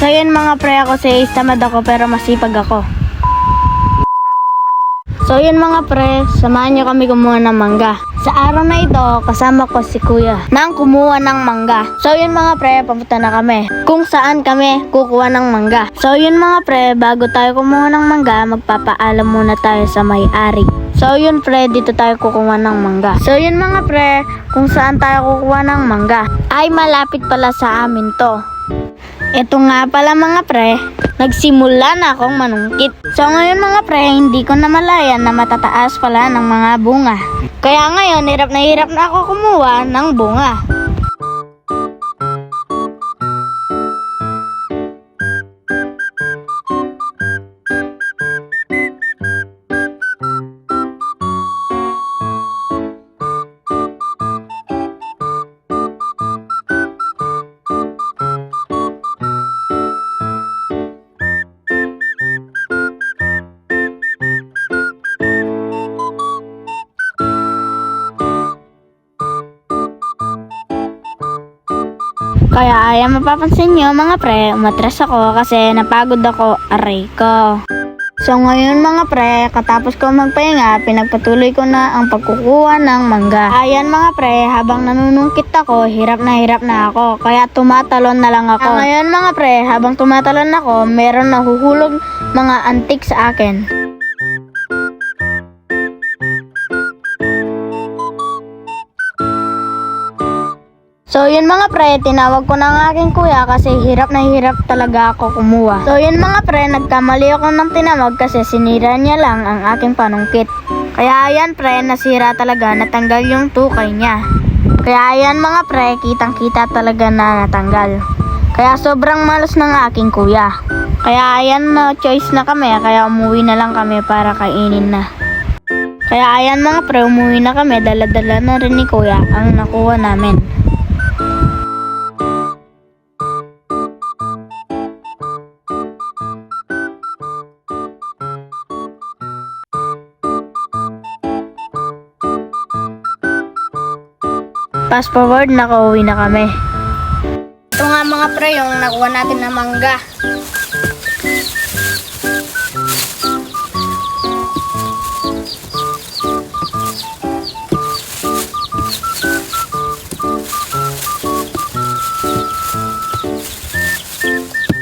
So yun mga pre, ako si Ace, tamad ako pero masipag ako. So yun mga pre, samahan nyo kami kumuha ng mangga. Sa araw na ito, kasama ko si kuya nang kumuha ng mangga. So yun mga pre, papunta na kami kung saan kami kukuha ng mangga. So yun mga pre, bago tayo kumuha ng mangga, magpapaalam muna tayo sa may-ari. So yun pre, dito tayo kukuha ng mangga. So yun mga pre, kung saan tayo kukuha ng mangga ay malapit pala sa amin to. Ito nga pala mga pre, nagsimula na akong manungkit. So ngayon mga pre, hindi ko namalayan na matataas pala ng mga bunga. Kaya ngayon, hirap na ako kumuha ng bunga. Kaya ayan, mapapansin nyo mga pre, umatras ako kasi napagod ako, aray ko. So ngayon mga pre, katapos ko magpahinga, pinagpatuloy ko na ang pagkukuha ng mangga. Ayan mga pre, habang nanunungkit ako, hirap na ako, kaya tumatalon na lang ako. Ngayon mga pre, habang tumatalon ako, meron nahuhulog mga antik sa akin. So yun mga pre, tinawag ko na ang aking kuya kasi hirap na hirap talaga ako kumuha. So yun mga pre, nagkamali ako ng tinawag kasi sinira niya lang ang aking panungkit. Kaya ayan pre, nasira talaga, natanggal yung tukay niya. Kaya ayan mga pre, kitang kita talaga na natanggal. Kaya sobrang malas ng aking kuya. Kaya ayan, no choice na kami, kaya umuwi na lang kami para kainin na. Kaya ayan mga pre, umuwi na kami, dala-dala na rin ni kuya ang nakuha namin. Fast forward, nakauwi na kami. Ito nga mga pre, yung nakuha natin na mangga.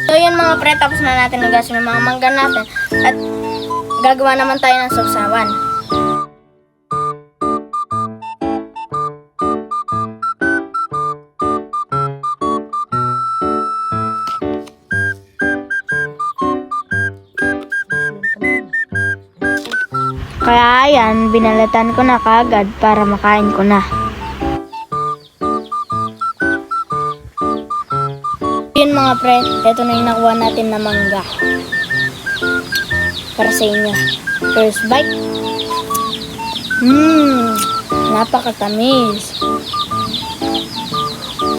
So yun mga pre, tapos na natin nagasin ng mga mangga natin at gagawa naman tayo ng sausawan. Kaya ayan, binalatan ko na kaagad para makain ko na. Yun mga pre, ito na yung nakuha natin na mangga. Para sa inyo. First bite. Napakatamis.